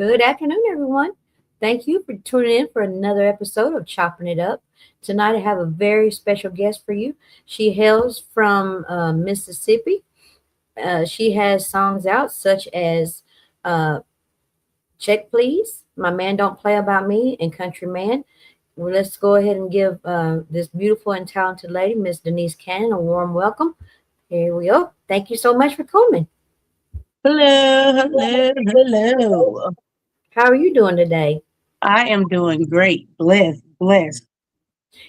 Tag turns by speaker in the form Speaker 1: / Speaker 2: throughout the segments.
Speaker 1: Good afternoon, everyone. Thank you for tuning in for another episode of Chopping It Up. Tonight, I have a very special guest for you. She hails from Mississippi. She has songs out such as uh, Check Please, My Man Don't Play About Me, and Country Man. Well, let's go ahead and give this beautiful and talented lady, Miss Denise Cannon, a warm welcome. Here we go. Thank you so much for coming.
Speaker 2: Hello, hello, hello.
Speaker 1: How are you doing today?
Speaker 2: I am doing great. Blessed, blessed.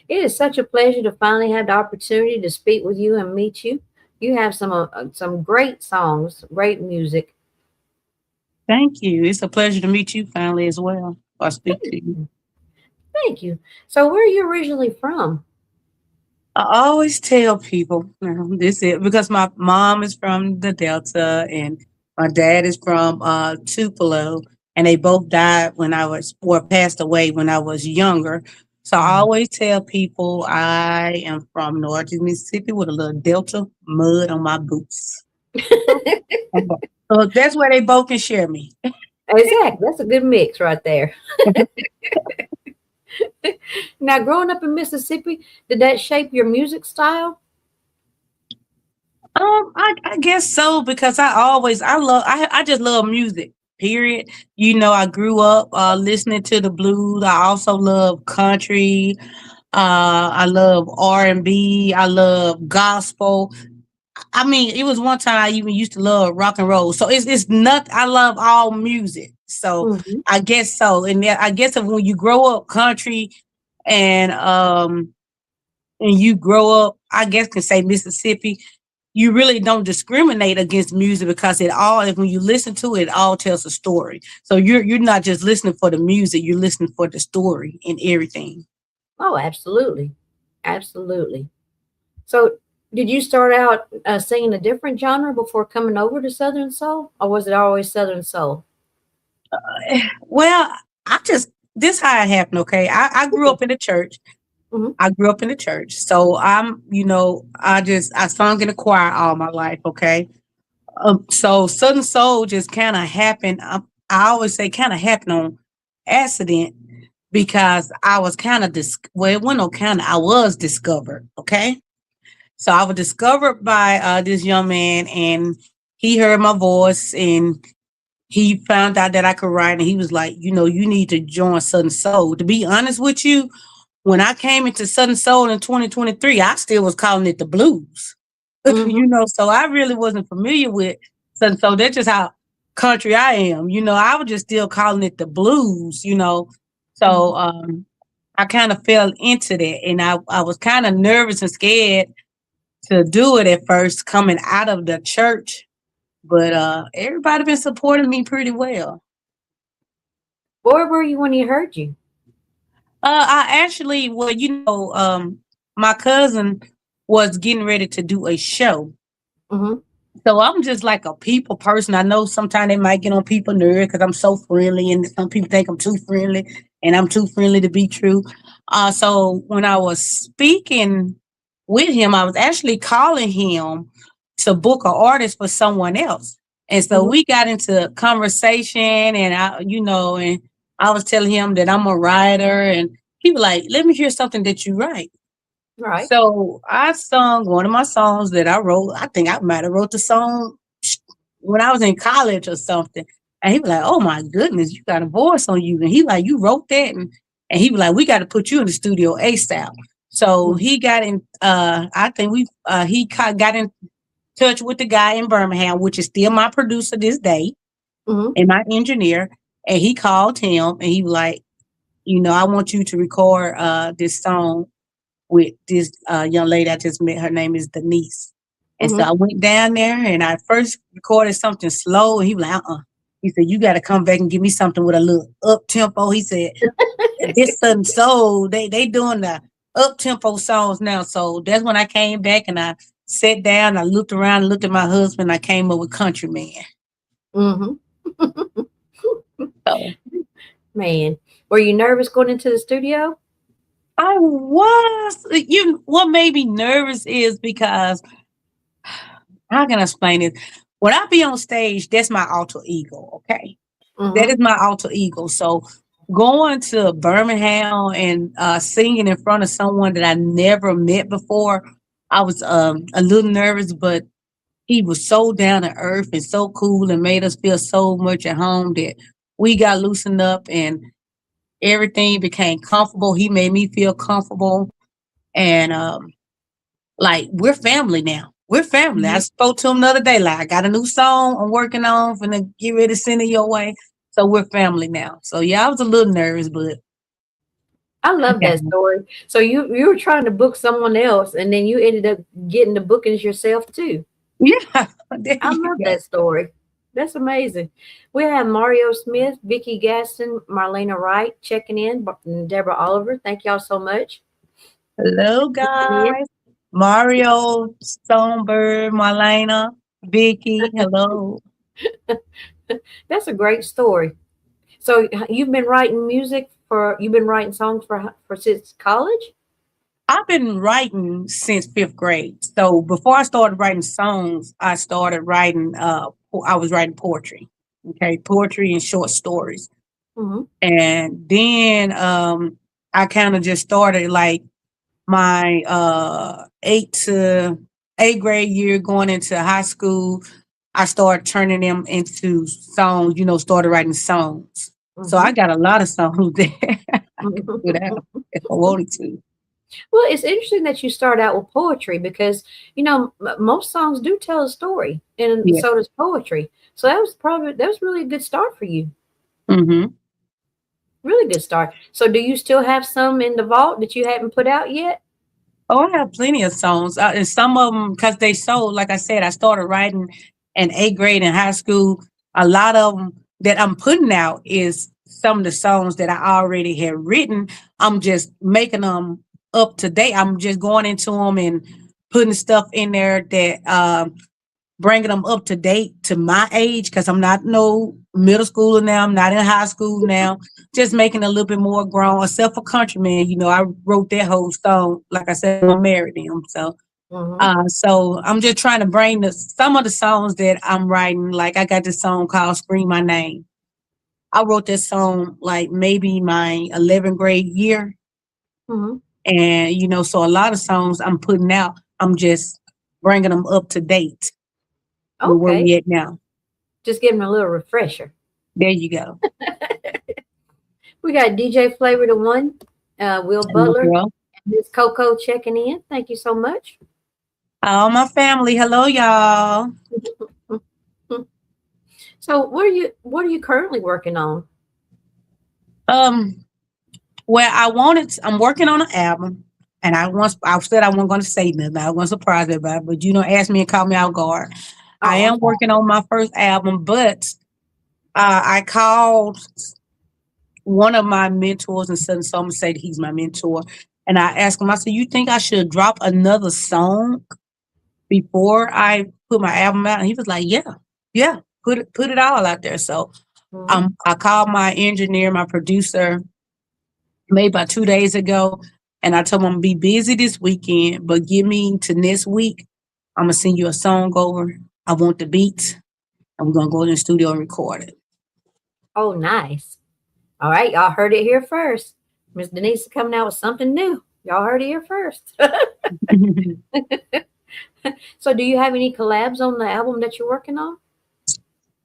Speaker 1: It is such a pleasure to finally have the opportunity to speak with you and meet you. You have some great songs, great music.
Speaker 2: Thank you. It's a pleasure to meet you finally as well. I speak to you.
Speaker 1: Thank you. So, where are you originally from?
Speaker 2: I always tell people this is because my mom is from the Delta and my dad is from Tupelo, and they both died when I was or passed away when I was younger. So I
Speaker 1: Mhm.
Speaker 2: always tell people I am from Northeast Mississippi with a little Delta mud on my boots. So that's where they both can share me.
Speaker 1: Exactly. That's a good mix right there. Now, growing up in Mississippi, did that shape your music style?
Speaker 2: I guess so because I just love music. Period. You know, I grew up listening to the blues. I also love country. I love R&B. I love gospel. I mean, it was one time I even used to love rock and roll. So it's not. I love all music. So
Speaker 1: Hmm.
Speaker 2: I guess so. And I guess if when you grow up country and you grow up, I guess can say Mississippi, you really don't discriminate against music because it all when you listen to it, it all tells a story. So you're not just listening for the music, you're listening for the story and everything.
Speaker 1: Oh, absolutely. Absolutely. So, did you start out singing a different genre before coming over to Southern Soul, or was it always Southern Soul?
Speaker 2: Well, I just this how it happened, okay? I grew up in the church.
Speaker 1: Hmm.
Speaker 2: I grew up in the church. So I sung in the choir all my life, okay? So Southern Soul just kind of happened. I always say kind of happened on accident because I was kind of well, it wasn't no kind of I was discovered. Okay, so I was discovered by this young man, and he heard my voice, and he found out that I could write, and he was like, you need to join Southern Soul. To be honest with you, when I came into Southern Soul in 2023, I still was calling it the blues.
Speaker 1: Hmm.
Speaker 2: So I really wasn't familiar with Southern Soul. That's just how country I am. I was just still calling it the blues. So
Speaker 1: Hmm.
Speaker 2: I kind of fell into that, and I was kind of nervous and scared to do it at first coming out of the church. But everybody been supporting me pretty well.
Speaker 1: Where were you when he heard you?
Speaker 2: I actually, well, my cousin was getting ready to do a show.
Speaker 1: Hmm.
Speaker 2: So I'm just like a people person. I know sometimes they might get on people nerves because I'm so friendly, and some people think I'm too friendly, and I'm too friendly to be true. So when I was speaking with him, I was actually calling him to book an artist for someone else, and so
Speaker 1: Hmm.
Speaker 2: we got into conversation, and and I was telling him that I'm a writer, and he was like, "Let me hear something that you write."
Speaker 1: Right.
Speaker 2: So I sung one of my songs that I wrote. I think I might have wrote the song when I was in college or something. And he was like, "Oh my goodness, you got a voice on you." And he like, "You wrote that?" And he was like, "We got to put you in the studio ASAP." So he got in. I think got in touch with the guy in Birmingham, which is still my producer this day
Speaker 1: Hmm.
Speaker 2: and my engineer. And he called him and he was like, "I want you to record this song with this young lady I just met. Her name is Denise." And so
Speaker 1: Hmm.
Speaker 2: I went down there and I first recorded something slow. And he was like, He said, "You got to come back and give me something with a little up tempo." He said, "This Southern Soul, they doing the up tempo songs now." So that's when I came back and I sat down. I looked around, looked at my husband. I came up with Country Man.
Speaker 1: Hmm.
Speaker 2: So
Speaker 1: Man, were you nervous going into the studio?
Speaker 2: I was, what made me nervous is because how can I explain it? When I be on stage, that's my alter ego, okay? That is
Speaker 1: Mm-hmm.
Speaker 2: my alter ego. So going to Birmingham and singing in front of someone that I never met before, I was a little nervous, but he was so down to earth and so cool and made us feel so much at home that we got loosened up and everything became comfortable. He made me feel comfortable. And like we're family now. We're family. I
Speaker 1: Mm-hmm.
Speaker 2: spoke to him the other day. Like I got a new song I'm working on, finna get ready to send it your way. So we're family now. So yeah, I was a little nervous, but
Speaker 1: I
Speaker 2: I
Speaker 1: love
Speaker 2: got
Speaker 1: that story. So you were trying to book someone else, and then you ended up getting the bookings yourself too.
Speaker 2: yeah. There
Speaker 1: I
Speaker 2: you
Speaker 1: love
Speaker 2: go.
Speaker 1: that story. That's amazing. We have Mario Smith, Vicky Gaston, Marlena Wright checking in, and Deborah Oliver. Thank y'all so much.
Speaker 2: Hello guys. Mario, Stonebird, Marlena, Vicky. Hello.
Speaker 1: That's a great story. So you've been writing music for you've been writing songs for since college?
Speaker 2: I've been writing since fifth grade. So before I started writing songs, I started writing I was writing poetry. Okay, poetry and short stories.
Speaker 1: Hmm.
Speaker 2: And then I kind of just started like my 8th grade year going into high school. I started turning them into songs, started writing songs. So I
Speaker 1: Hmm.
Speaker 2: got a lot of songs there. I could put out if I wanted to.
Speaker 1: Well, it's interesting that you start out with poetry because most songs do tell a story, and
Speaker 2: Yeah.
Speaker 1: so does poetry. So that was really a good start for you.
Speaker 2: Hmm.
Speaker 1: Really good start. So do you still have some in the vault that you haven't put out yet?
Speaker 2: Oh, I have plenty of songs, and some of them because they sold. Like I said, I started writing in 8th grade in high school. A lot of them that I'm putting out is some of the songs that I already had written. I'm just making them up to date. I'm just going into them and putting stuff in there that bringing them up to date to my age because I'm not no middle schooler now. I'm not in high school now. Just making it a little bit more grown. Except for Countryman, I wrote that whole song. Like I said, I'm married him. So,
Speaker 1: Hmm.
Speaker 2: so I'm just trying to bring some of the songs that I'm writing. Like I got this song called "Scream My Name." I wrote this song like maybe my 11th grade year,
Speaker 1: Hmm.
Speaker 2: and so a lot of songs I'm putting out, I'm just bringing them up to date with where
Speaker 1: Okay,
Speaker 2: we at now.
Speaker 1: just give them a little refresher.
Speaker 2: There you go.
Speaker 1: We got DJ Flavor the One, Will
Speaker 2: Hello,
Speaker 1: Butler,
Speaker 2: girl.
Speaker 1: and Miss Coco checking in. Thank you so much.
Speaker 2: All my family. Hello, y'all.
Speaker 1: So what are you currently working on?
Speaker 2: Um, well, I'm working on an album, and I said I wasn't going to say nothing. I wasn't surprised about it, but ask me and call me out guard. I
Speaker 1: Oh, I'm
Speaker 2: am
Speaker 1: sorry.
Speaker 2: working on my first album, but I called one of my mentors and said, so I'm gonna say that he's my mentor, and I asked him. I said, "You think I should drop another song before I put my album out?" And he was like, "Yeah, yeah, put it all out there." So
Speaker 1: Hmm.
Speaker 2: I called my engineer, my producer, maybe about 2 days ago, and I told him I'm gonna be busy this weekend, but give me to next week. I'm gonna send you a song over. I want the beats, and we're gonna go in the studio and record it.
Speaker 1: Oh, nice. All right, y'all heard it here first. Miss Denise is coming out with something new. Y'all heard it here first. So, do you have any collabs on the album that you're working on?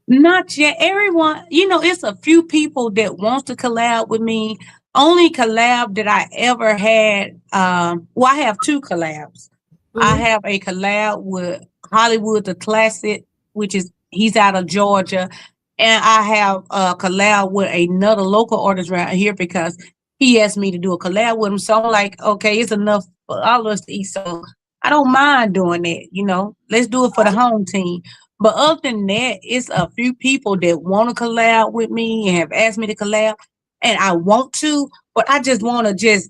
Speaker 2: Not yet. Everyone, it's a few people that wants to collab with me. Only collab that I ever had, well, I have two collabs. I
Speaker 1: Hmm.
Speaker 2: have a collab with Hollywood the Classic, which is he's out of Georgia, and I have a collab with another local artist around here because he asked me to do a collab with him. So I'm like, okay, it's enough for all of us to eat. So I don't mind doing that. Let's do it for the home team. But other than that, it's a few people that want to collab with me and have asked me to collab, and I want to, but I just want to just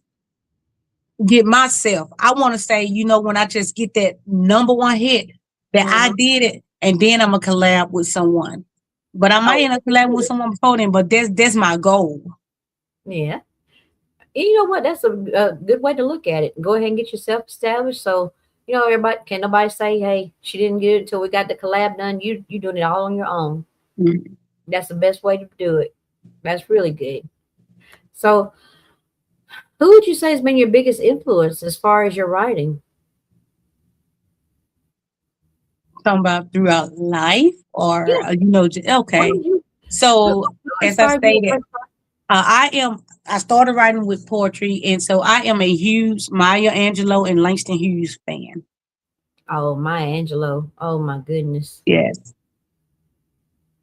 Speaker 2: get myself. I want to say, when I just get that number one hit, that I
Speaker 1: Hmm.
Speaker 2: did it, and then I'm gonna collab with someone. But I might
Speaker 1: Oh,
Speaker 2: end up collabing with someone before then. But that's my goal.
Speaker 1: yeah. And you know what? That's a good way to look at it. Go ahead and get yourself established. So everybody can nobody say, "Hey, she didn't get it until we got the collab done." You doing it all on your own.
Speaker 2: Mm.
Speaker 1: That's the best way to do it. That's really good. So, who would you say has been your biggest influence as far as your writing?
Speaker 2: Talking about throughout life, or
Speaker 1: Yeah. When
Speaker 2: okay.
Speaker 1: did you
Speaker 2: So
Speaker 1: who
Speaker 2: as I
Speaker 1: inspired you to
Speaker 2: stated,
Speaker 1: first?
Speaker 2: I started writing with poetry, and so I am a huge Maya Angelou and Langston Hughes fan.
Speaker 1: Oh, Maya Angelou. Oh my goodness.
Speaker 2: Yes,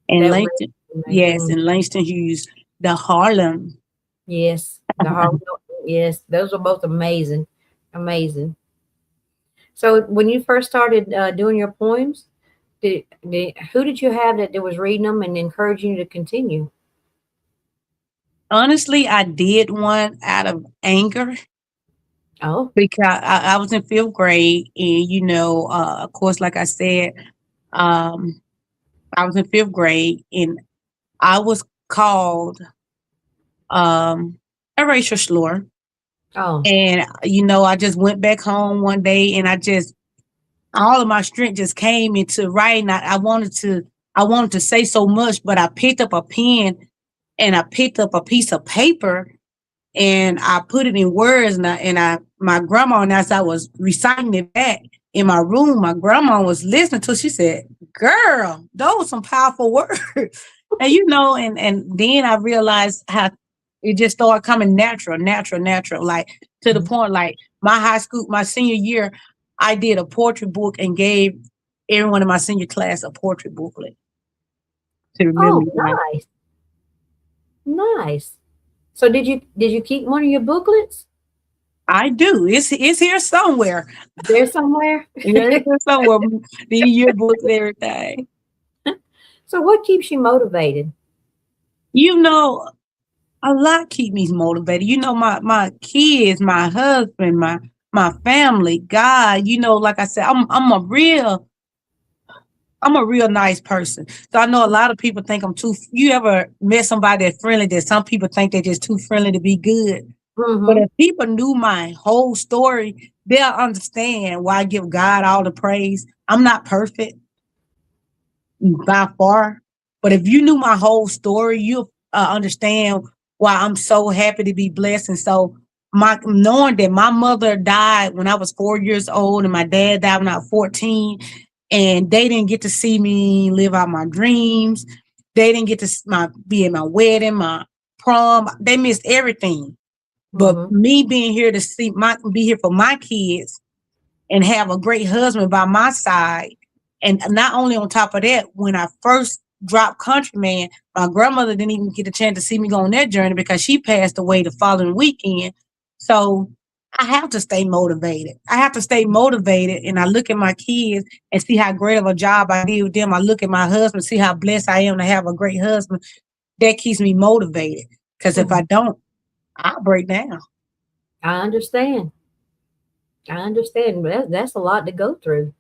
Speaker 2: and
Speaker 1: That was
Speaker 2: Langston, yes,
Speaker 1: amazing.
Speaker 2: and Langston Hughes, the Harlem.
Speaker 1: Yes. The Harlem. Yes, those are both amazing. Amazing. So when you first started doing your poems, who did you have that was reading them and encouraging you to continue?
Speaker 2: Honestly, I did one out of anger
Speaker 1: Oh,
Speaker 2: because I was in fifth grade, and of course, like I said, um, I was in fifth grade, and I was called um, a racial slur.
Speaker 1: oh,
Speaker 2: And I just went back home one day, and I just all of my strength just came into writing. I wanted to say so much, but I picked up a pen and I picked up a piece of paper and I put it in words, and my grandma, and as I was reciting it back in my room, my grandma was listening to it. She said, "Girl, those were some powerful words." And then I realized how it just started coming natural, natural, natural, like to the
Speaker 1: mhm.
Speaker 2: point like my high school, my senior year, I did a poetry book and gave everyone in my senior class a poetry booklet to remember
Speaker 1: Oh,
Speaker 2: me by.
Speaker 1: nice, nice. So did you keep one of your booklets
Speaker 2: I do. It's here somewhere.
Speaker 1: there somewhere?
Speaker 2: Yeah, it's here somewhere. The yearbooks and everything.
Speaker 1: So what keeps you motivated?
Speaker 2: You know, a lot keep me motivated. My kids, my husband, my family, God. Like I said, I'm a real nice person. So I know a lot of people think I'm too. You ever met somebody that's friendly that some people think they're just too friendly to be good? But
Speaker 1: Mm-hmm.
Speaker 2: if people knew my whole story, they'll understand why I give God all the praise. I'm not perfect by far, but if you knew my whole story, you'll understand why I'm so happy to be blessed. And so, my knowing that my mother died when I was 4 years old, and my dad died when I was 14, and they didn't get to see me live out my dreams. They didn't get to be at my wedding, my prom. They missed everything. But
Speaker 1: Mm-hmm.
Speaker 2: me being here to be here for my kids and have a great husband by my side. And not only on top of that, when I first dropped Countryman, my grandmother didn't even get a chance to see me go on that journey because she passed away the following weekend. So I have to stay motivated. I have to stay motivated. And I look at my kids and see how great of a job I did with them. I look at my husband, see how blessed I am to have a great husband. That keeps me motivated. Because if
Speaker 1: Mm-hmm.
Speaker 2: I don't, I'll break down.
Speaker 1: I understand. I understand. But that's a lot to go through.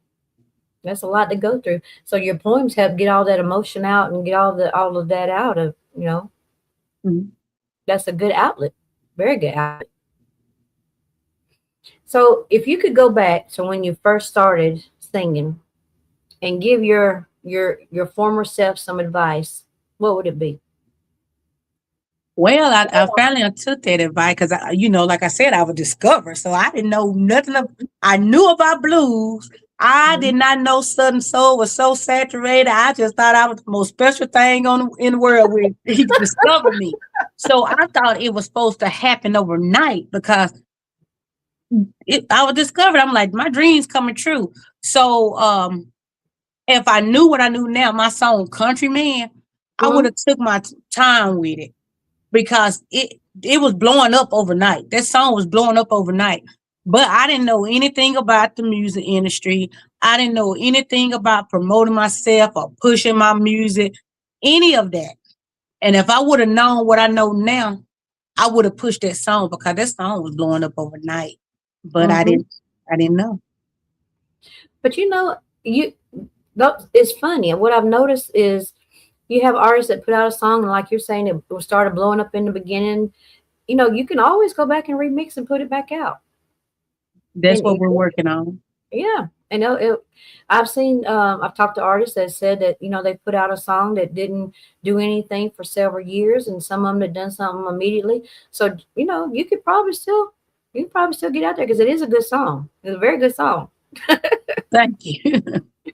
Speaker 1: That's a lot to go through. So your poems help get all that emotion out and get all of that out of,
Speaker 2: Mhm.
Speaker 1: that's a good outlet. Very good outlet. So if you could go back to when you first started singing and give your former self some advice, what would it be?
Speaker 2: Well, I finally took that advice because like I said, I was discovered. So I didn't know nothing I knew about blues. I did
Speaker 1: Mhm.
Speaker 2: not know Southern Soul was so saturated. I just thought I was the most special thing in the world when he discovered me. So I thought it was supposed to happen overnight because I was discovered. I'm like, my dreams coming true. So if I knew what I knew now, my song Countryman, I would
Speaker 1: Mhm.
Speaker 2: have took my time with it because it was blowing up overnight. That song was blowing up overnight. But I didn't know anything about the music industry. I didn't know anything about promoting myself or pushing my music, any of that. And if I would have known what I know now, I would have pushed that song because that song was blowing up overnight. But I
Speaker 1: Mhm.
Speaker 2: didn't I didn't know.
Speaker 1: But you it's funny. What I've noticed is you have artists that put out a song, and like you're saying, it started blowing up in the beginning. You can always go back and remix and put it back out.
Speaker 2: That's
Speaker 1: And
Speaker 2: what we're working on.
Speaker 1: Yeah, I know it. I've seen. I've talked to artists that said that they put out a song that didn't do anything for several years, and some of them had done something immediately. So you could probably still get out there because it is a good song. It's a very good song.
Speaker 2: Thank you.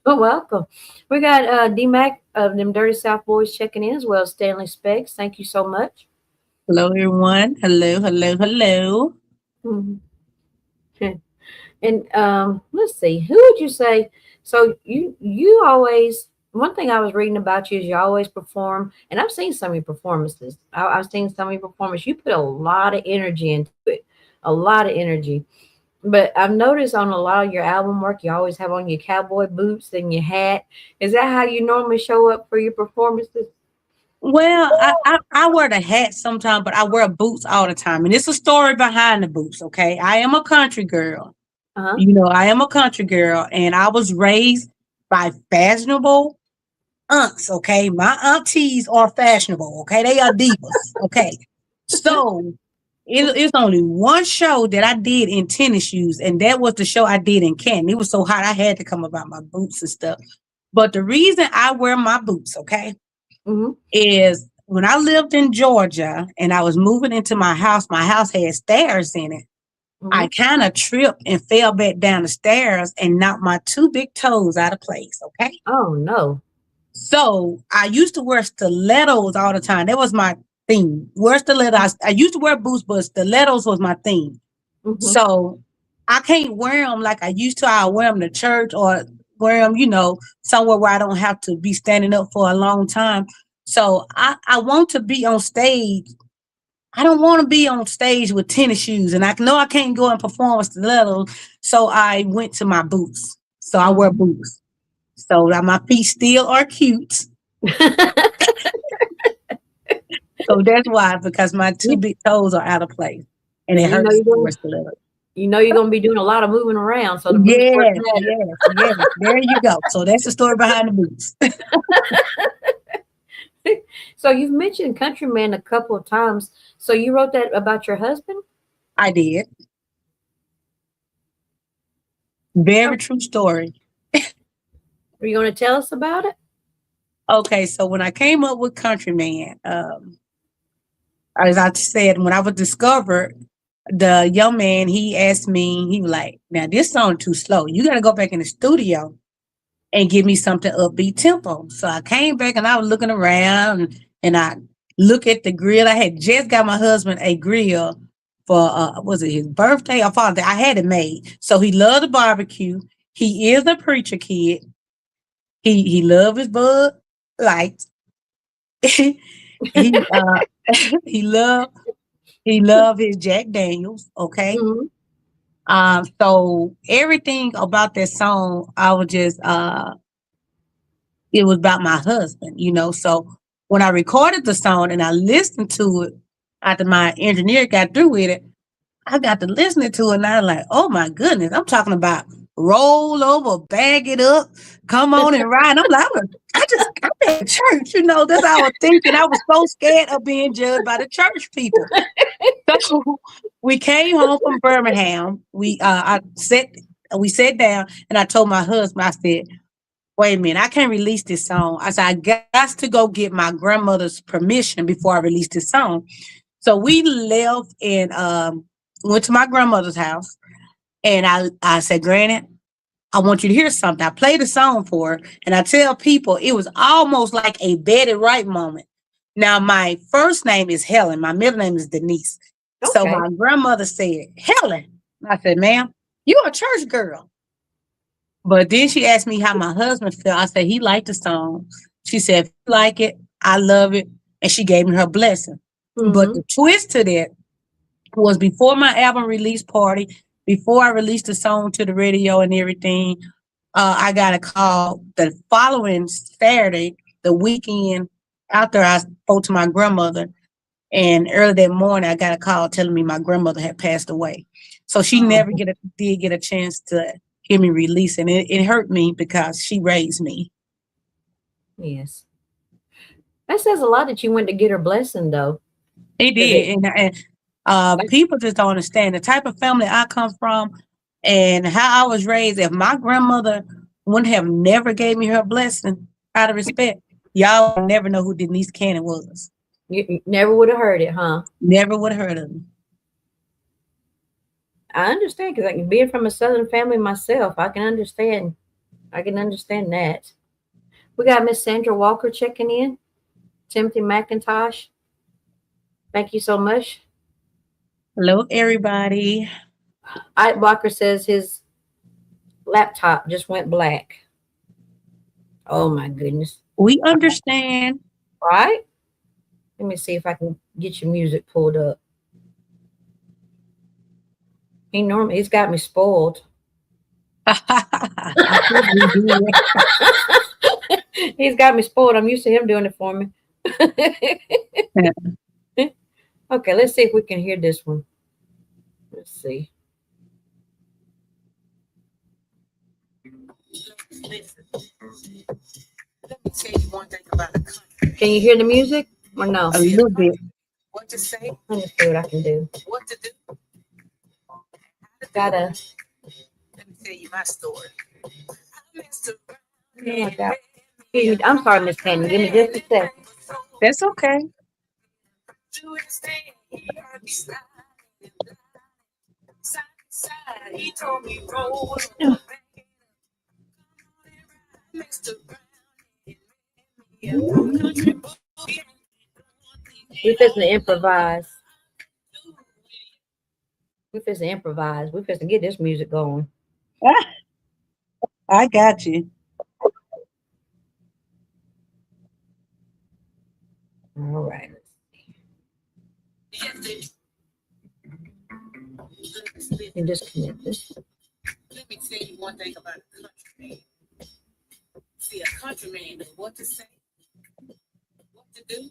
Speaker 1: You're welcome. We got D Mac of them Dirty South Boys checking in as well as Stanley Specs. Thank you so much.
Speaker 2: Hello, everyone. Hello, hello, hello.
Speaker 1: Mhm. And let's see, who would you say? So you always one thing I was reading about you is you always perform, and I've seen some of your performances. I've seen some of your performances. You put a lot of energy into it, a lot of energy. But I've noticed on a lot of your album work, you always have on your cowboy boots and your hat. Is that how you normally show up for your performances?
Speaker 2: Well, I wear the hat sometimes, but I wear boots all the time. And it's a story behind the boots, okay? I am a country girl.
Speaker 1: Uh huh.
Speaker 2: You know, I am a country girl, and I was raised by fashionable aunts, okay? My aunties are fashionable, okay? They are divas, okay? So it's only one show that I did in tennis shoes, and that was the show I did in Canton. It was so hot, I had to come about my boots and stuff. But the reason I wear my boots, okay,
Speaker 1: Mm-hmm.
Speaker 2: is when I lived in Georgia and I was moving into my house had stairs in it.
Speaker 1: Mm-hmm.
Speaker 2: I kind of tripped and fell back down the stairs and knocked my two big toes out of place. Okay.
Speaker 1: Oh no.
Speaker 2: So I used to wear stilettos all the time. That was my thing. Wear stilettos. I used to wear boots, but stilettos was my thing.
Speaker 1: Mm-hmm.
Speaker 2: So I can't wear them like I used to. I wear them to church or wear them, somewhere where I don't have to be standing up for a long time. So I want to be on stage. I don't want to be on stage with tennis shoes, and I know I can't go and perform with stilettos. So I went to my boots. So I wear
Speaker 1: Mm-hmm.
Speaker 2: boots. So that my feet still are cute. So that's why, because my two
Speaker 1: you,
Speaker 2: big toes are out of place, and
Speaker 1: yeah,
Speaker 2: it hurts to wear stilettos.
Speaker 1: you know you're gonna be doing a lot of moving around, so the boots work
Speaker 2: Yes,
Speaker 1: better.
Speaker 2: yes, yes. There you go. So that's the story behind the boots.
Speaker 1: So you've mentioned Countryman a couple of times. So you wrote that about your husband?
Speaker 2: I did.
Speaker 1: Oh,
Speaker 2: Very true story.
Speaker 1: are you going to tell us about it?
Speaker 2: Okay, so when I came up with Countryman, as I said, when I was discovered, the young man, he asked me, he was like, now this song too slow. You got to go back in the studio and give me something upbeat tempo. So I came back and I was looking around and I look at the grill. I had just got my husband a grill for was it his birthday or Father's Day? I had it made. So he loved the barbecue. He is a preacher kid. He loved his Bud Light. he he loved he loved his Jack Daniels. Okay.
Speaker 1: Hmm.
Speaker 2: So everything about that song, I was just it was about my husband. So when I recorded the song and I listened to it after my engineer got through with it, I got to listening to it and I was like, oh my goodness, I'm talking about roll over, bag it up, come on and ride. I'm like, I'm at church, that's how I was thinking. I was so scared of being judged by the church people. So we came home from Birmingham. We sat down and I told my husband, I said, wait a minute, I can't release this song. I said, I got to go get my grandmother's permission before I release this song. So we left and went to my grandmother's house. And I said, Granny, I want you to hear something. I played a song for her. And I tell people it was almost like a Betty Wright moment. Now, my first name is Helen. My middle name is Denise. So
Speaker 1: Okay.
Speaker 2: my grandmother said, Helen. I said, ma'am, you're a church girl. But then she asked me how my husband felt. I said he liked the song. She said, if you like it, I love it. And she gave me her blessing. But
Speaker 1: Hmm.
Speaker 2: the twist to that was before my album release party, before I released the song to the radio and everything, I got a call the following Saturday, the weekend after I spoke to my grandmother. And early that morning, I got a call telling me my grandmother had passed away. So she never
Speaker 1: Oh,
Speaker 2: did get a chance to hear me release. And it hurt me because she raised me.
Speaker 1: yes. That says a lot that you went to get her blessing, though.
Speaker 2: It
Speaker 1: 'Cause it,
Speaker 2: did. And
Speaker 1: like,
Speaker 2: people just don't understand the type of family I come from. And how I was raised, if my grandmother wouldn't have never gave me her blessing out of respect, y'all would never know who Denise Cannon was.
Speaker 1: You never would have heard it, huh?
Speaker 2: Never would have heard of me.
Speaker 1: I understand because like being from a Southern family myself, I can understand. I can understand that. We got Miss Sandra Walker checking in. Timothy McIntosh. Thank you so much.
Speaker 2: Hello, everybody.
Speaker 1: Ike Bocker says his laptop just went black. Oh my goodness.
Speaker 2: We understand.
Speaker 1: Right? Let me see if I can get your music pulled up. He's got me spoiled.
Speaker 2: I could be doing
Speaker 1: He's got me spoiled. I'm used to him doing it for me.
Speaker 2: it.
Speaker 1: Okay, let's see if we can hear this one. Let's see. Let me tell you one thing about the country. Can you hear the music or no?
Speaker 2: A little bit.
Speaker 1: What to say? Let me see what I can do. What to do? Gotta. Let me tell you my story. Oh my God. I'm sorry, Miss Cannon. Give me just a second.
Speaker 2: That's okay.
Speaker 1: We fixing to improvise. We fixing to improvise. We fixing to get this music going.
Speaker 2: I got you.
Speaker 1: All right. And disconnect this. Let me tell you one thing about a country man. See, a country man knows what to say, what to do.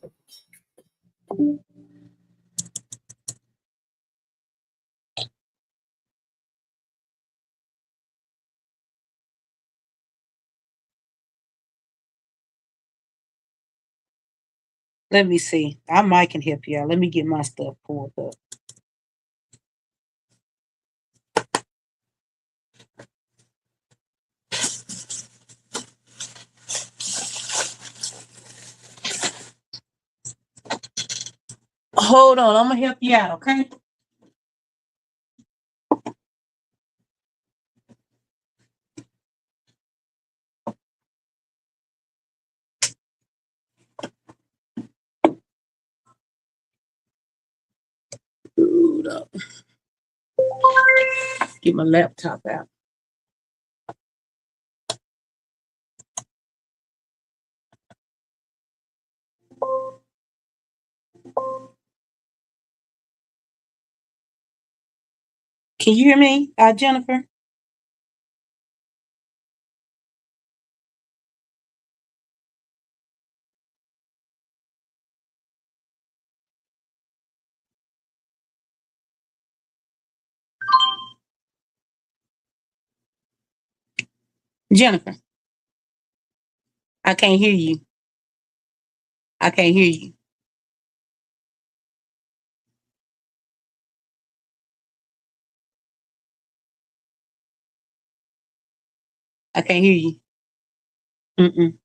Speaker 2: Let me see. I might can help you out. Let me get my stuff pulled up. Hold on. I'm gonna help you out, okay? Hold up. Get my laptop out. Can you hear me, Jennifer? Jennifer, I can't hear you. I can't hear you. I can't hear you. Mm-mm.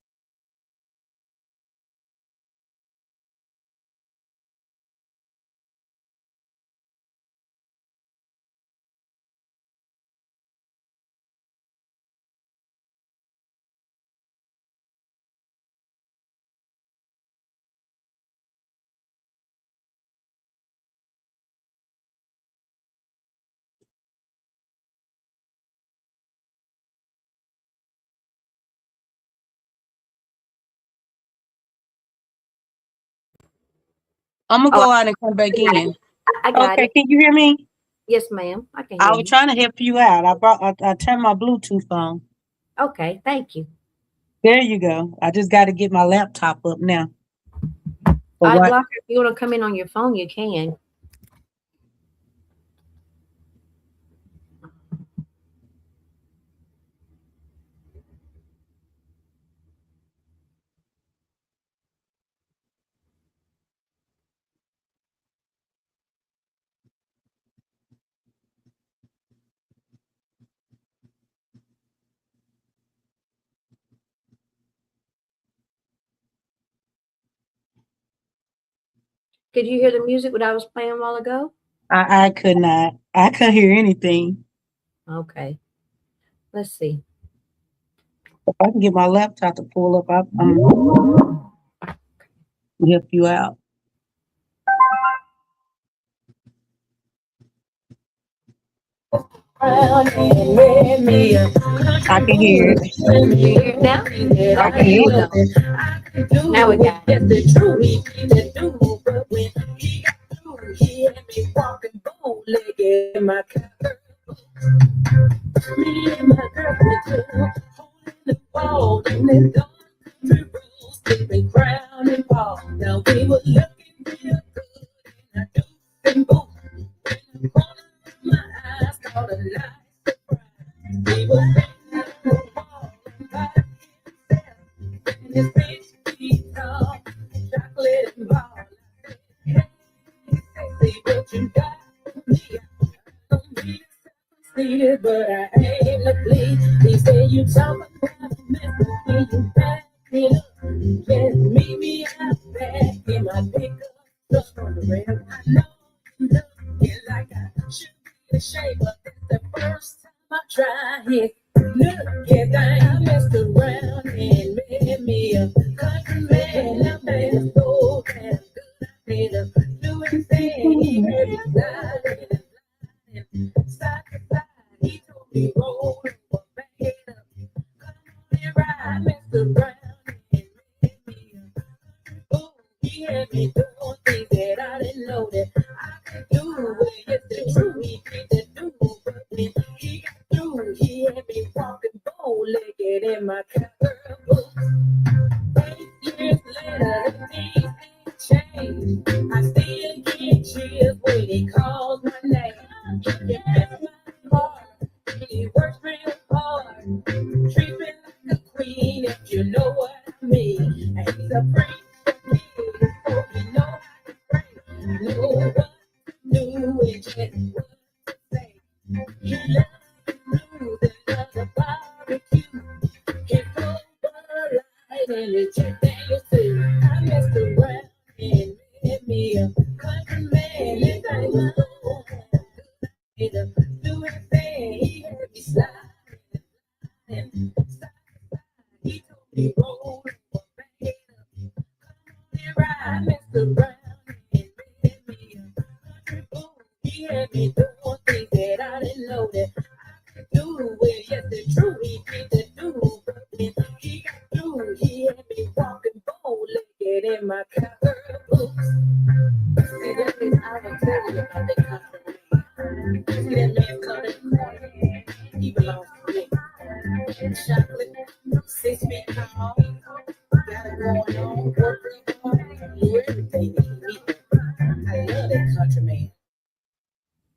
Speaker 2: I'm gonna
Speaker 1: Oh,
Speaker 2: go out and come back
Speaker 1: I got it.
Speaker 2: in.
Speaker 1: I got
Speaker 2: Okay,
Speaker 1: it.
Speaker 2: can you hear me?
Speaker 1: Yes, ma'am. I can
Speaker 2: I
Speaker 1: hear
Speaker 2: was
Speaker 1: you.
Speaker 2: trying to help you out. I turned my Bluetooth on.
Speaker 1: Okay, thank you.
Speaker 2: There you go. I just got to get my laptop up now. For
Speaker 1: I
Speaker 2: what?
Speaker 1: block if you want to come in on your phone, you can. Could you hear the music what I was playing a while ago?
Speaker 2: I could not. I couldn't hear anything.
Speaker 1: Okay. Let's see.
Speaker 2: If I can get my laptop to pull up, I'm help you out. I can hear it.
Speaker 1: Can you hear it now?
Speaker 2: I
Speaker 1: Okay,
Speaker 2: can
Speaker 1: here
Speaker 2: hear
Speaker 1: we
Speaker 2: it.
Speaker 1: go. Now we got it.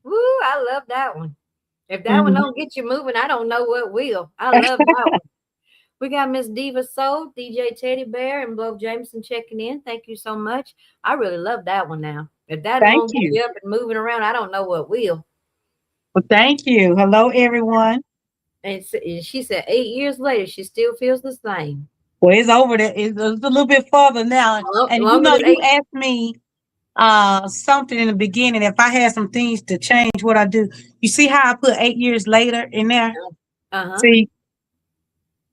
Speaker 1: Woo, I love that one. If that one
Speaker 2: Mhm.
Speaker 1: don't get you moving, I don't know what will. I love that one. We got Miss Diva Soul, DJ Teddy Bear, and Blow Jameson checking in. Thank you so much. I really love that one now. If that
Speaker 2: Thank
Speaker 1: won't get
Speaker 2: you.
Speaker 1: you up and moving around, I don't know what will.
Speaker 2: Well, thank you. Hello, everyone.
Speaker 1: And she said 8 years later, she still feels the same.
Speaker 2: Well, it's over there. It's a little bit further now. And
Speaker 1: Longer than
Speaker 2: you
Speaker 1: eight.
Speaker 2: asked me something in the beginning. If I had some things to change what I do, you see how I put 8 years later in there?
Speaker 1: Uh huh.
Speaker 2: See,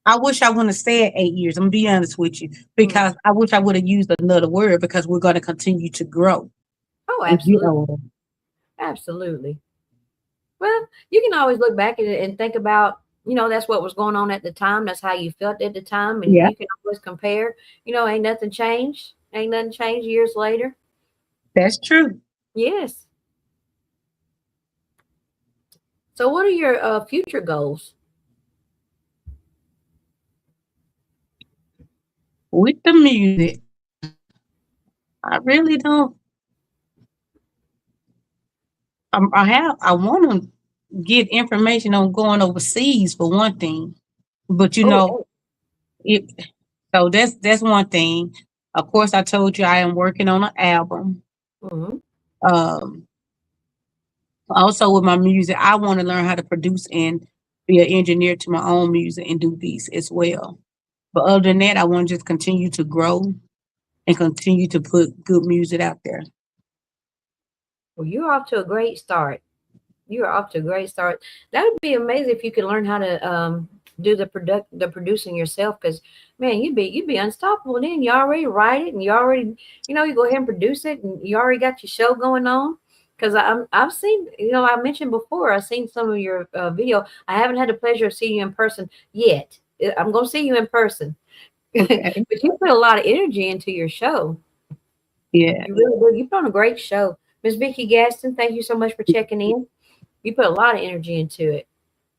Speaker 2: I wish I wouldn't have said 8 years. I'm gonna be honest with you, because I wish I would have used another word, because we're gonna continue to grow
Speaker 1: Oh,
Speaker 2: and get
Speaker 1: absolutely.
Speaker 2: older.
Speaker 1: Absolutely. Well, you can always look back at it and think about, that's what was going on at the time. That's how you felt at the time. And
Speaker 2: Yeah,
Speaker 1: you can always compare, ain't nothing changed. Ain't nothing changed years later.
Speaker 2: that's true.
Speaker 1: Yes. So, what are your future goals?
Speaker 2: With the music, I really don't. I want to get information on going overseas for one thing, but
Speaker 1: Oh,
Speaker 2: it. So that's one thing. Of course, I told you I am working on an album.
Speaker 1: mm-hmm.
Speaker 2: Um, Also with my music, I want to learn how to produce and be an engineer to my own music and do beats as well. But other than that, I want to just continue to grow and continue to put good music out there.
Speaker 1: Well, you're off to a great start. You're off to a great start. That would be amazing if you could learn how to do the producing yourself. Because man, you'd be unstoppable. Then you already write it, and you already you go ahead and produce it, and you already got your show going on. Because I've seen, I mentioned before, I've seen some of your video. I haven't had the pleasure of seeing you in person yet. I'm gonna see you in person.
Speaker 2: Okay.
Speaker 1: But you put a lot of energy into your show.
Speaker 2: Yeah.
Speaker 1: You really do. You put on a great show. Miss Vicky Gaston, thank you so much for checking in. You put a lot of energy into it.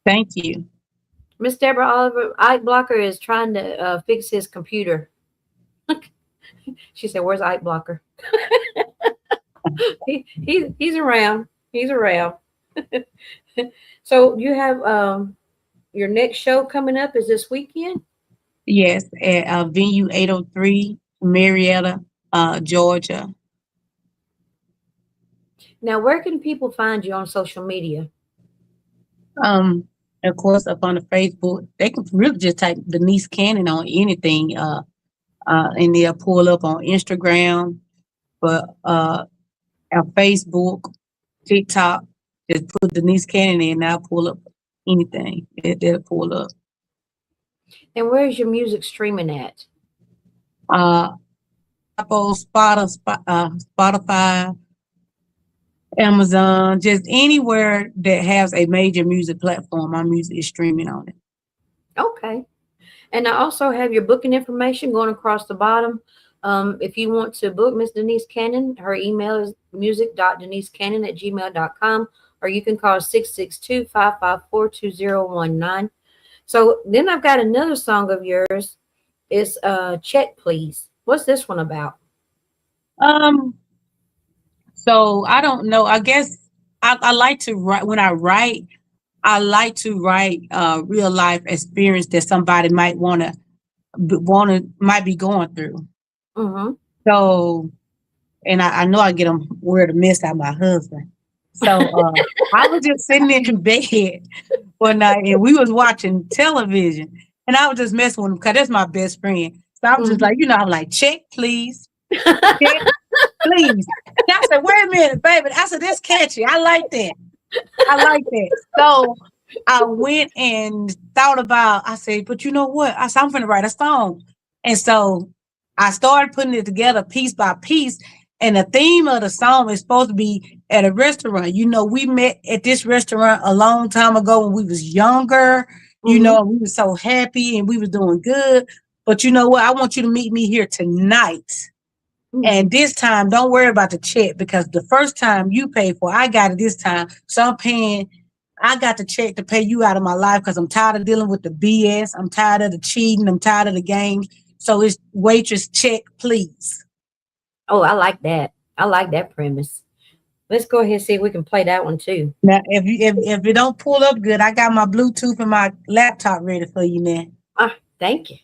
Speaker 2: Thank you.
Speaker 1: Miss Deborah Oliver, Ike Blocker is trying to fix his computer. She said, "Where's Ike Blocker?" He's around. He's around. So you have your next show coming up is this weekend.
Speaker 2: Yes, at venue 803, Marietta, Georgia.
Speaker 1: Now, where can people find you on social media?
Speaker 2: Um, of course, up on the Facebook, they can really just type Denise Cannon on anything, and they'll pull up on Instagram, but on Facebook, TikTok, just put Denise Cannon in, and I'll pull up anything. They'll pull up.
Speaker 1: And where is your music streaming at?
Speaker 2: Uh, Apple, Spotify, Amazon, just anywhere that has a major music platform, my music is streaming on it.
Speaker 1: Okay. And I also have your booking information going across the bottom. If you want to book Miss Denise Cannon, her email is music.denisecannon@gmail.com, or you can call 662-554-2019. So then I've got another song of yours. It's Check Please. What's this one about?
Speaker 2: Um, so I don't know. I guess I like to write when I write. I like to write real life experience that somebody might might be going through.
Speaker 1: Mm-hmm.
Speaker 2: So, and I know I get them where to miss out my husband. So I was just sitting in bed one night and we was watching television, and I was just messing with him because that's my best friend. So I was just
Speaker 1: Mm-hmm.
Speaker 2: like, I'm like, check please, check please. And I said, wait a minute, baby. I said, that's catchy. I like that. I like that. So I went and thought about, I said, but you know what? I said, I'm going to write a song. And so I started putting it together piece by piece. And the theme of the song is supposed to be at a restaurant. We met at this restaurant a long time ago when we was younger,
Speaker 1: Mm-hmm.
Speaker 2: and we were so happy and we was doing good. But you know what? I want you to meet me here tonight.
Speaker 1: Mm-hmm.
Speaker 2: And this time, don't worry about the check because the first time you paid for, I got it this time. So I'm paying. I got the check to pay you out of my life because I'm tired of dealing with the BS. I'm tired of the cheating. I'm tired of the games. So it's waitress check, please.
Speaker 1: Oh, I like that. I like that premise. Let's go ahead and see if we can play that one too.
Speaker 2: Now, if it don't pull up good, I got my Bluetooth and my laptop ready for you now.
Speaker 1: Thank you.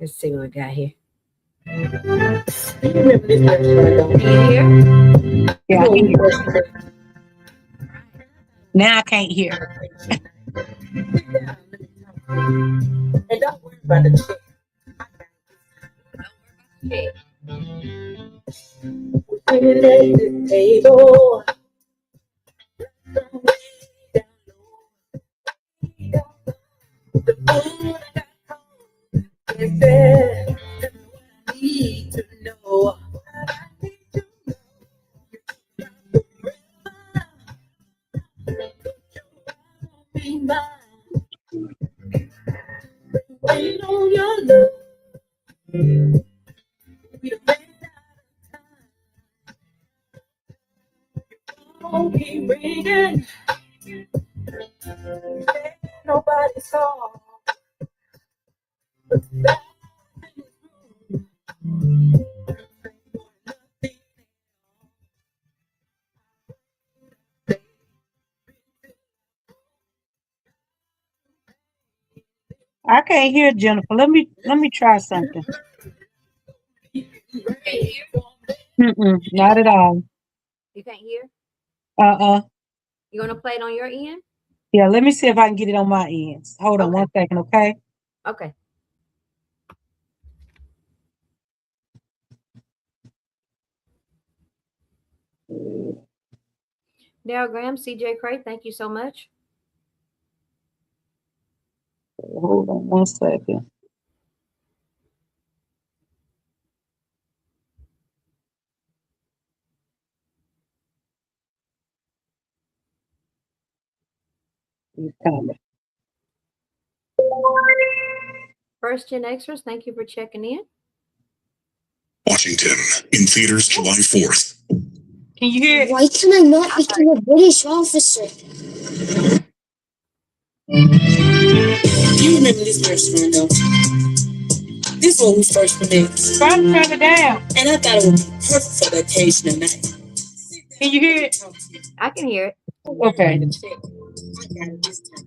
Speaker 1: Let's see what we got here. You remember this restaurant, don't you? Hear?
Speaker 2: Yeah, I
Speaker 1: Oh,
Speaker 2: can hear.
Speaker 1: yes.
Speaker 2: Now I can't hear.
Speaker 1: And don't worry about the check. Check. We're at the table. Is there I need to know? Be mine. Wait on your love. We ran out. Keep ringing. Nobody saw.
Speaker 2: I can't hear Jennifer. Let me try something. Not at all.
Speaker 1: You can't hear?
Speaker 2: Uh.
Speaker 1: You want to play it on your end?
Speaker 2: Yeah, let me see if I can get it on my ends. Hold on
Speaker 1: Okay.
Speaker 2: 1 second, okay?
Speaker 1: Okay. Daryl Graham, CJ Cray, thank you so much.
Speaker 2: Hold on one second. He's coming.
Speaker 1: First Gen Extras, thank you for checking in.
Speaker 3: Washington, in theaters July 4th.
Speaker 2: Can you hear it?
Speaker 4: Why can I not become a British officer? You remember this restaurant, don't you? This is when we first met.
Speaker 2: Try to turn it down.
Speaker 4: And I thought it would be perfect for vacation tonight.
Speaker 2: Can you hear it?
Speaker 1: I can hear it.
Speaker 2: Okay.
Speaker 4: I got it this time.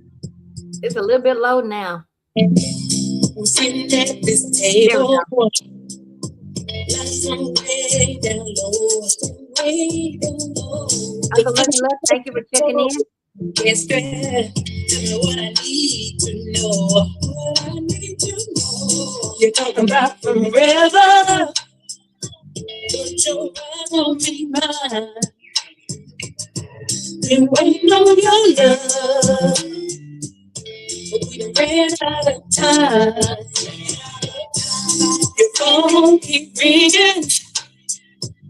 Speaker 1: It's a little bit low now.
Speaker 4: We're sitting at this
Speaker 1: There we
Speaker 4: table.
Speaker 1: go.
Speaker 4: Lights on way down low. Way down low.
Speaker 1: Uncle Lucky Luck, thank you for checking in.
Speaker 4: Yes, girl. Tell me what I need to know. What I need to know. You're talking about forever. Put your eyes on me, mine. Been waiting on your love, but we done ran out of time. Your phone keep ringing.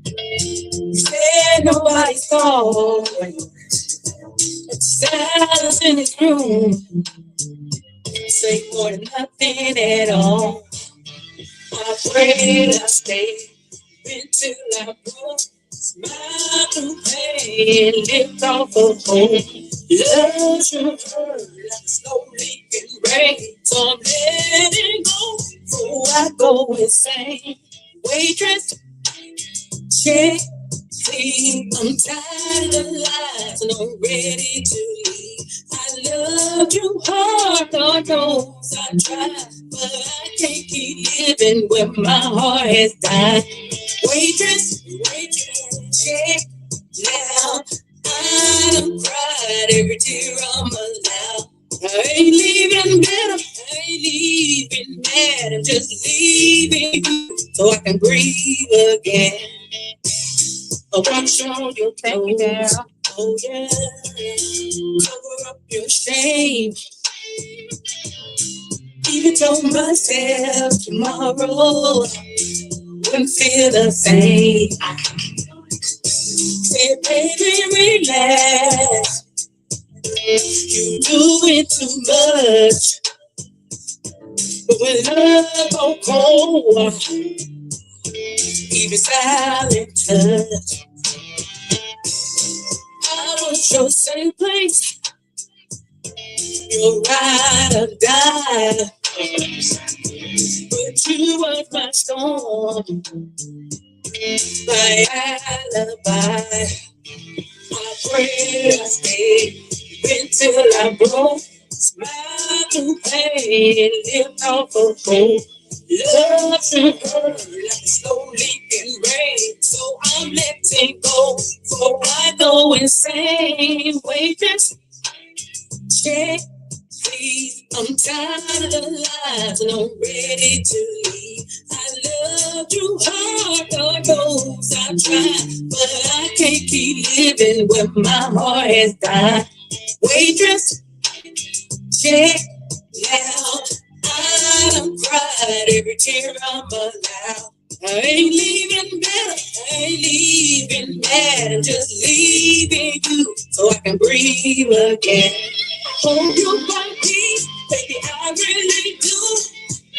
Speaker 4: You said nobody's calling. Silence in this room. Say more than nothing at all. I pray I stay until I broke. Smile through pain, lift off of home. Love should hurt like a slow leaking rain. So I'm letting go before I go insane. Waitress, check, please. I'm tired of lies and I'm ready to leave. I love you hard, Lord knows I tried, but I can't keep living where my heart has died. Waitress, check now. I done cried every tear I'm allowed. I ain't leaving better, I ain't leaving mad. I'm just leaving you so I can breathe again. I wash on your clothes. Oh yeah, cover up your shame. Even told myself tomorrow wouldn't feel the same. Said, baby, relax. You doing too much. But when love go cold, even silent touch. I was your same place. You're ride or die. But you was my storm, my alibi. I pray I stay until I broke. Smile through pain, live off of hope. Love should hurt like a slow leaking rain. So I'm letting go before I go insane. Waitress, check, please. I'm tired of the lies and I'm ready to leave. I love you hard, Lord knows I tried, but I can't keep living where my heart has died. Waitress, check now. I done cried every tear I'm allowed. I ain't leaving better, I ain't leaving mad. I'm just leaving you so I can breathe again. Hold you by peace, baby, I really do.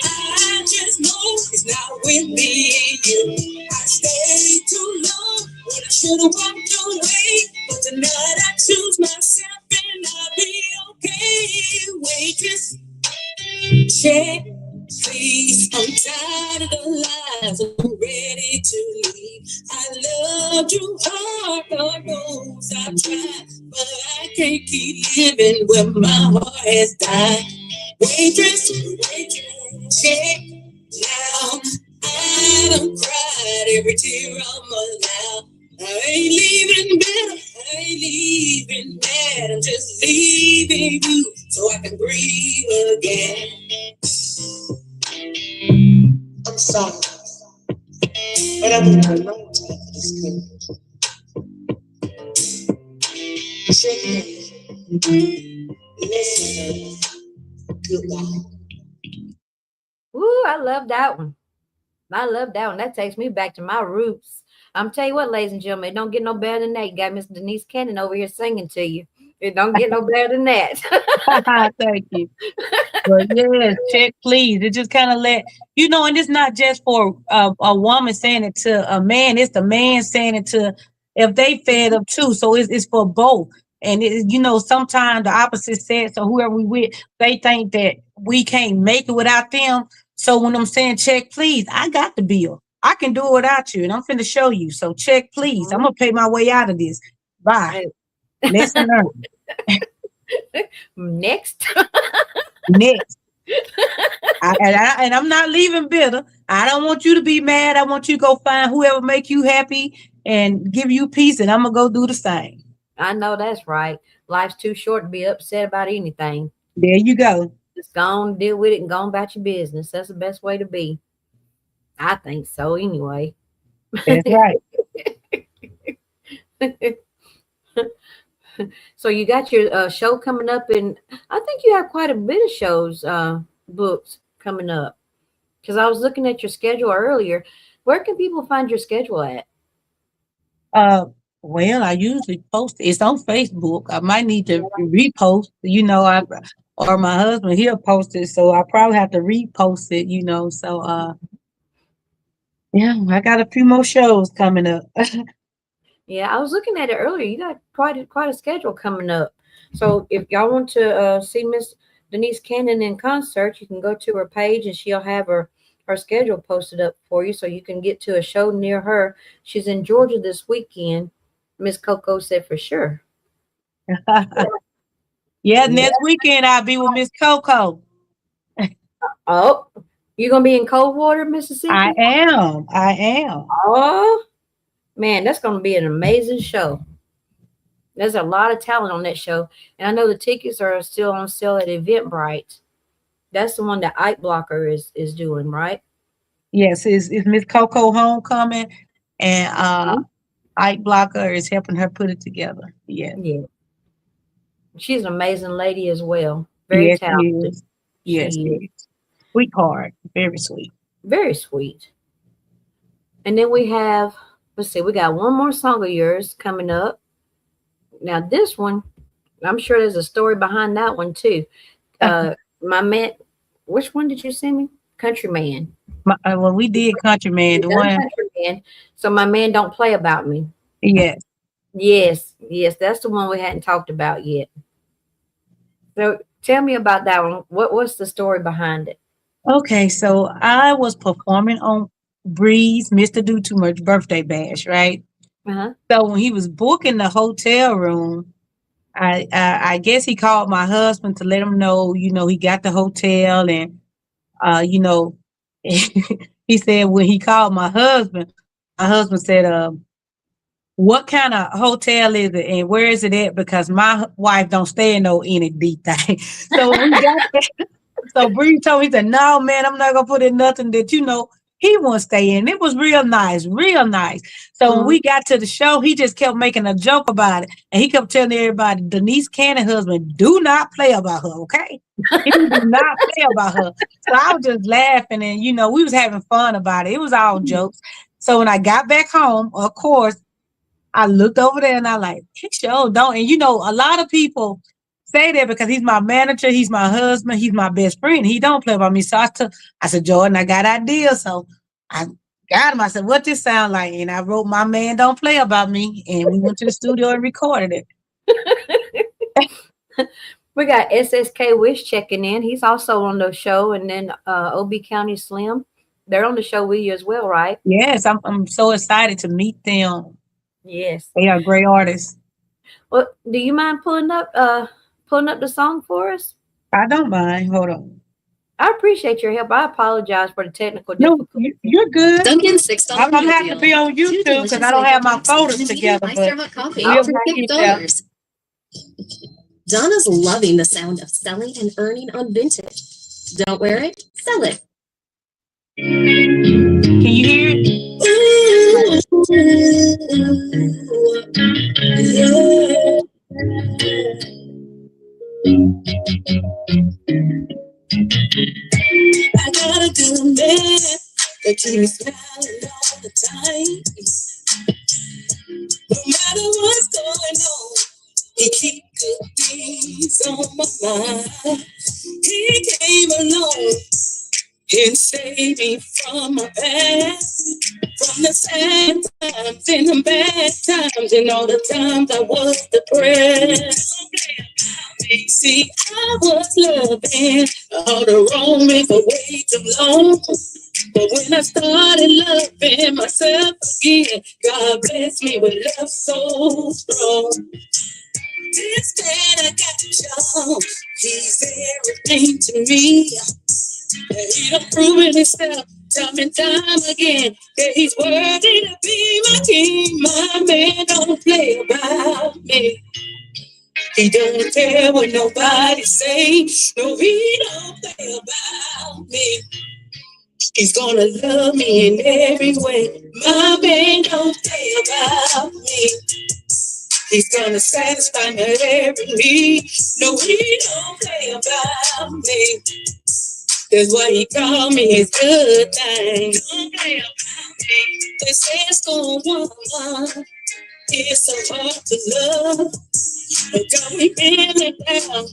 Speaker 4: I just know it's not with me and you. I stayed too long when I should have walked away. But tonight I choose myself and I'll be okay. Waitress, check, please. I'm tired of the lies and I'm ready to leave. I loved you hard, Lord knows I tried, but I can't keep living where my heart has died. Waitress, check now. I done cried every tear I'm allowed. I ain't leaving better, I ain't leaving mad. I'm just leaving you so I can breathe again. I'm sorry, but I'm in a long time for this Listen, goodbye.
Speaker 1: Ooh, I love that one. I love that one. That takes me back to my roots. I'm telling you what, ladies and gentlemen, it don't get no better than that. You got Miss Denise Cannon over here singing to you. It don't get no better than that.
Speaker 2: Thank you. But yes, check please. It just kind of and it's not just for a woman saying it to a man. It's the man saying it to if they fed up too. So it's for both. And sometimes the opposite sex or whoever we with, they think that we can't make it without them. So when I'm saying check please, I got the bill. I can do it without you, and I'm finna show you. So check please. I'm gonna pay my way out of this. Bye. Listen,
Speaker 1: Next.
Speaker 2: next. And I'm not leaving bitter. I don't want you to be mad. I want you to go find whoever make you happy and give you peace, and I'm gonna go do the same.
Speaker 1: I know that's right. Life's too short to be upset about anything.
Speaker 2: There you go.
Speaker 1: Just go on, deal with it, and go on about your business. That's the best way to be. I think so, anyway.
Speaker 2: That's right.
Speaker 1: So you got your show coming up, and I think you have quite a bit of shows booked coming up. Because I was looking at your schedule earlier. Where can people find your schedule at?
Speaker 2: Well, I usually post it's on Facebook. I might need to repost, or my husband he'll post it, so I probably have to repost it, So yeah, I got a few more shows coming up.
Speaker 1: Yeah, I was looking at it earlier. You got quite a schedule coming up. So if y'all want to see Miss Denise Cannon in concert, you can go to her page and she'll have her schedule posted up for you so you can get to a show near her. She's in Georgia this weekend. Miss Coco said for sure.
Speaker 2: Yeah, next weekend I'll be with Miss Coco.
Speaker 1: Oh, you gonna be in Coldwater, Mississippi?
Speaker 2: I am.
Speaker 1: Oh, man, that's gonna be an amazing show. There's a lot of talent on that show, and I know the tickets are still on sale at Eventbrite. That's the one that Ike Blocker is doing, right?
Speaker 2: Yes, it's Miss Coco Homecoming, and Ike Blocker is helping her put it together. Yeah.
Speaker 1: She's an amazing lady as well. Very talented.
Speaker 2: Yes, she is. Sweetheart. Very sweet.
Speaker 1: Very sweet. And then we have, let's see, we got one more song of yours coming up. Now this one, I'm sure there's a story behind that one too. My man, which one did you send me? Countryman.
Speaker 2: Well, we did Countryman. The one.
Speaker 1: Countryman. So my man don't play about me.
Speaker 2: Yes.
Speaker 1: Yes. That's the one we hadn't talked about yet. So tell me about that one. What's the story behind it?
Speaker 2: Okay, so I was performing on Breeze, Mr. Do Too Much birthday bash, right? So when he was booking the hotel room, I guess he called my husband to let him know, he got the hotel, and he said when he called my husband said, what kind of hotel is it and where is it at? Because my wife don't stay in no any deep thing. So we got there. So Bree told me, he said, no, man, I'm not gonna put in nothing that he won't stay in. It was real nice, real nice. So when we got to the show, he just kept making a joke about it. And he kept telling everybody, Denise Cannon husband, do not play about her, okay? He do not play about her. So I was just laughing, and we was having fun about it. It was all jokes. So when I got back home, of course, I looked over there and I like, he sure don't. And a lot of people say that because he's my manager, he's my husband, he's my best friend. He don't play about me. So I said, Jordan, I got ideas. So I got him. I said, what this sound like? And I wrote My Man Don't Play About Me. And we went to the studio and recorded it.
Speaker 1: We got SSK Wish checking in. He's also on the show. And then OB County Slim. They're on the show with you as well, right?
Speaker 2: Yes, I'm so excited to meet them.
Speaker 1: Yes.
Speaker 2: They are great artists.
Speaker 1: Well, do you mind pulling up the song for us?
Speaker 2: I don't mind. Hold on.
Speaker 1: I appreciate your help. I apologize for the technical
Speaker 2: difficulties. No, you're good.
Speaker 4: Dunkin' $6
Speaker 2: I'm gonna have to be on YouTube because I don't have my photos together. But
Speaker 4: coffee for $50. Donna's loving the sound of selling and earning on vintage. Don't wear it, sell it.
Speaker 2: Can you hear it?
Speaker 4: keep me smiling all the time. No matter what's going on, he keep good things on my mind. He came along and saved me from my past, from the sad times and the bad times and all the times I was depressed. See, I was loving all the wrong men for way too long. But when I started loving myself again, God blessed me with love so strong. This man I got y'all, he's everything to me. He done proven himself time and time again that he's worthy to be my king. My man don't play about me. He don't care what nobody say. No, he don't play about me. He's gonna love me in every way. My man don't play about me. He's gonna satisfy my every need. No, he don't play about me. That's why he called me his good thing. Don't play about me. They say it's going on. It's so hard to love. But God, we been it down.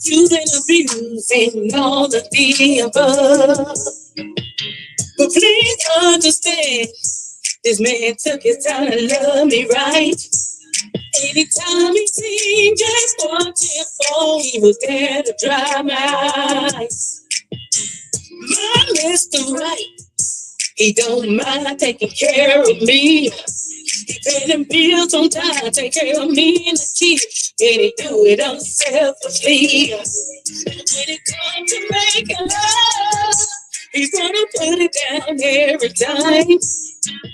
Speaker 4: You've been abusing all of the above. But please understand, this man took his time to love me right. Anytime he seemed just wanting fall, he was there to dry my eyes. My Mr. Right, he don't mind taking care of me. He paid them bills on time, take care of me and the kids, and he do it unselfishly. When it comes to making love, he's gonna put it down every time.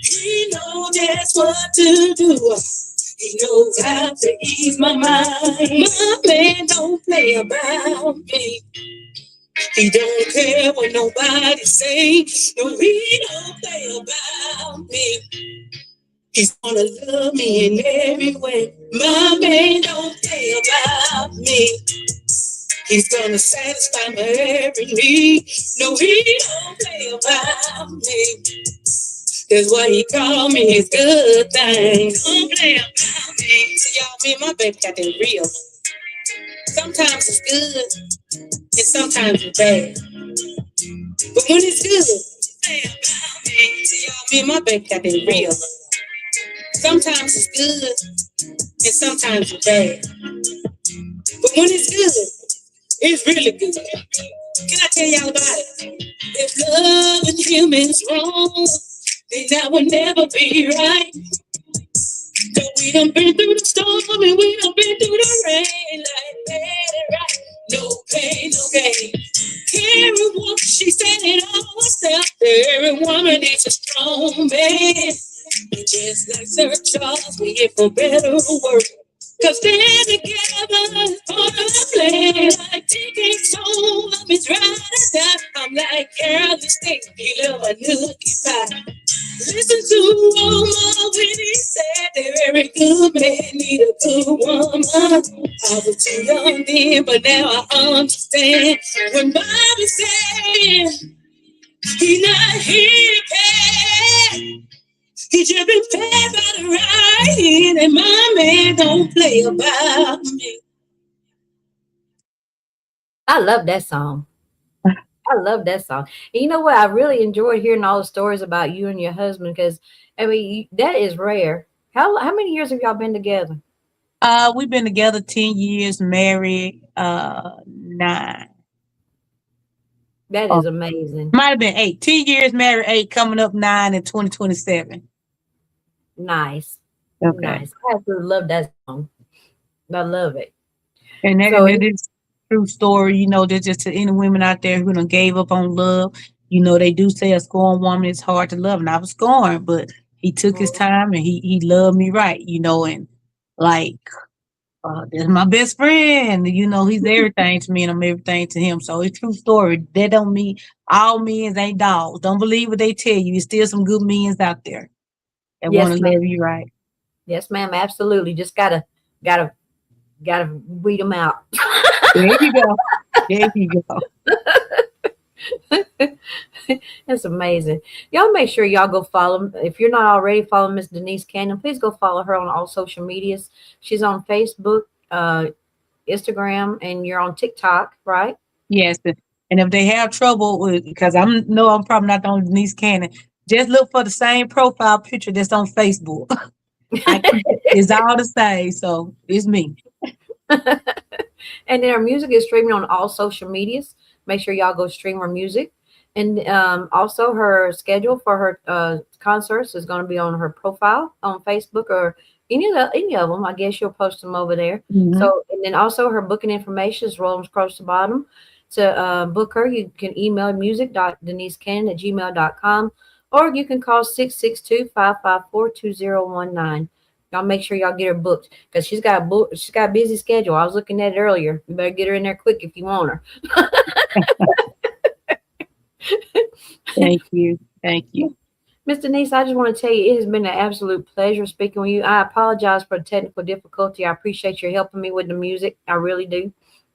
Speaker 4: He knows just what to do. He knows how to ease my mind. My man don't play about me. He don't care what nobody say. No, he don't play about me. He's gonna love me in every way. My man don't play about me. He's gonna satisfy my every need. No, he don't play about me. That's why he called me his good thing. Don't play about me. See, y'all, me and my baby got that real. Sometimes it's good, and sometimes it's bad. But when it's good, play about me. See, y'all, me and my baby got that real. Sometimes it's good, and sometimes it's bad. But when it's good, it's really good. Can I tell y'all about it? If love and him is wrong, then that would never be right. But we done been through the storm and we done been through the rain. Like that and right, no pain, no gain. Every woman, she said it all herself. Every woman is a strong man. And just like Sir Charles, we here for better or worse. Cause they're together for the plan. Like taking soul of his ride or die. I'm like Carol the State, he love a nookie pie. Listen to Oma when he said that every good man need a good woman. I was too young then, but now I understand. When Bobby said he not here bad, he just been fed by the right, and my man don't play about me.
Speaker 1: I love that song. I love that song. And you know what? I really enjoyed hearing all the stories about you and your husband because, I mean, that is rare. How many years have y'all been together?
Speaker 2: We've been together 10 years, married 9.
Speaker 1: That
Speaker 2: Oh,
Speaker 1: is amazing.
Speaker 2: might have been 8. 10 years, married 8, coming up 9 in 2027.
Speaker 1: Nice.
Speaker 2: Okay.
Speaker 1: Nice. I absolutely love that song. I love it.
Speaker 2: And
Speaker 1: So,
Speaker 2: that is true story. You know, there's just to any women out there who done gave up on love. You know, they do say a scorned woman is hard to love. And I was scorned, but he took his time and he loved me right, you know, and like that's my best friend. You know, he's everything to me and I'm everything to him. So it's true story. That don't mean all men ain't dogs. Don't believe what they tell you. There's still some good men out there that
Speaker 1: yes,
Speaker 2: want to
Speaker 1: ma'am.
Speaker 2: love you right.
Speaker 1: Yes, ma'am. Absolutely. Just gotta weed them out.
Speaker 2: There you go. There you go.
Speaker 1: That's amazing. Y'all make sure y'all go follow. If you're not already following Miss Denise Cannon, please go follow her on all social medias. She's on Facebook, Instagram, and you're on TikTok, right?
Speaker 2: Yes. And if they have trouble with, because I'm probably not the only Denise Cannon, just look for the same profile picture that's on Facebook. It's all the same, so it's me.
Speaker 1: And then her music is streaming on all social medias. Make sure y'all go stream her music. And also her schedule for her concerts is going to be on her profile on Facebook or any of them. I guess you'll post them over there.
Speaker 2: Mhm.
Speaker 1: So, and then also her booking information is rolling across the bottom. To book her, you can email music.denisecannon@gmail.com, or you can call 662-554-2019. Y'all make sure y'all get her booked because she's got a busy schedule. I was looking at it earlier. You better get her in there quick if you want her.
Speaker 2: Thank you. Thank you.
Speaker 1: Miss Denise, I just want to tell you, it has been an absolute pleasure speaking with you. I apologize for the technical difficulty. I appreciate your helping me with the music. I really do.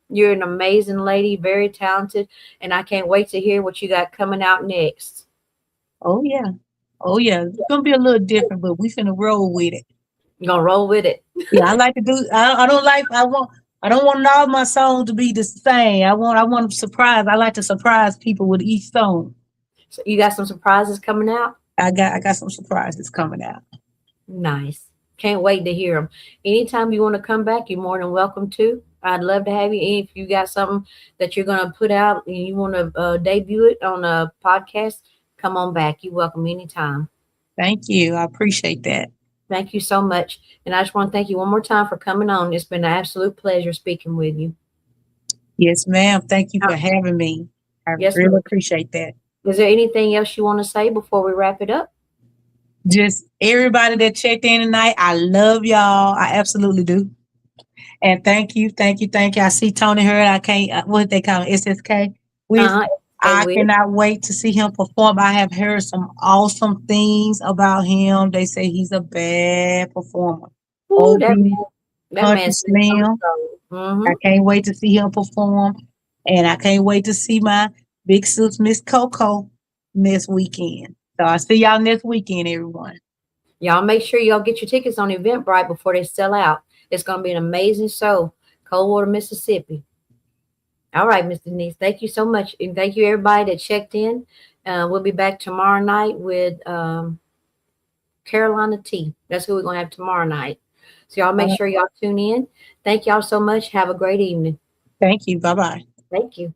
Speaker 1: You're an amazing lady, very talented, and I can't wait to hear what you got coming out next.
Speaker 2: Oh yeah. Oh yeah. It's gonna be a little different, but we finna roll with it.
Speaker 1: You're going to roll with it.
Speaker 2: Yeah, I like to do. I don't like. I don't want all my songs to be the same. I want to surprise. I like to surprise people with each song.
Speaker 1: So you got some surprises coming out?
Speaker 2: I got some surprises coming out.
Speaker 1: Nice. Can't wait to hear them. Anytime you want to come back, you're more than welcome to. I'd love to have you. And if you got something that you're going to put out and you want to debut it on a podcast, come on back. You're welcome anytime.
Speaker 2: Thank you. I appreciate that.
Speaker 1: Thank you so much. And I just want to thank you one more time for coming on. It's been an absolute pleasure speaking with you.
Speaker 2: Yes, ma'am. Thank you for having me. I
Speaker 1: Yes,
Speaker 2: really
Speaker 1: ma'am.
Speaker 2: appreciate that.
Speaker 1: Is there anything else you want to say before we wrap it up?
Speaker 2: Just everybody that checked in tonight, I love y'all. I absolutely do. And thank you, thank you, thank you. I see Tony Hurd. I can't, what they call it, SSK.
Speaker 1: Uh-huh.
Speaker 2: I
Speaker 1: With
Speaker 2: cannot wait to see him perform. I have heard some awesome things about him. They say he's a bad performer.
Speaker 1: Ooh,
Speaker 2: OB,
Speaker 1: that
Speaker 2: Country
Speaker 1: man's
Speaker 2: Slim.
Speaker 1: mm-hmm.
Speaker 2: I can't wait to see him perform. And I can't wait to see my big sis, Miss Coco, next weekend. So I'll see y'all next weekend, everyone.
Speaker 1: Y'all make sure y'all get your tickets on Eventbrite before they sell out. It's going to be an amazing show. Coldwater, Mississippi. All right, Miss Denise. Thank you so much. And thank you, everybody that checked in. We'll be back tomorrow night with Carolina T. That's who we're going to have tomorrow night. So y'all make sure y'all tune in. Thank y'all so much. Have a great evening.
Speaker 2: Thank you. Bye-bye.
Speaker 1: Thank you.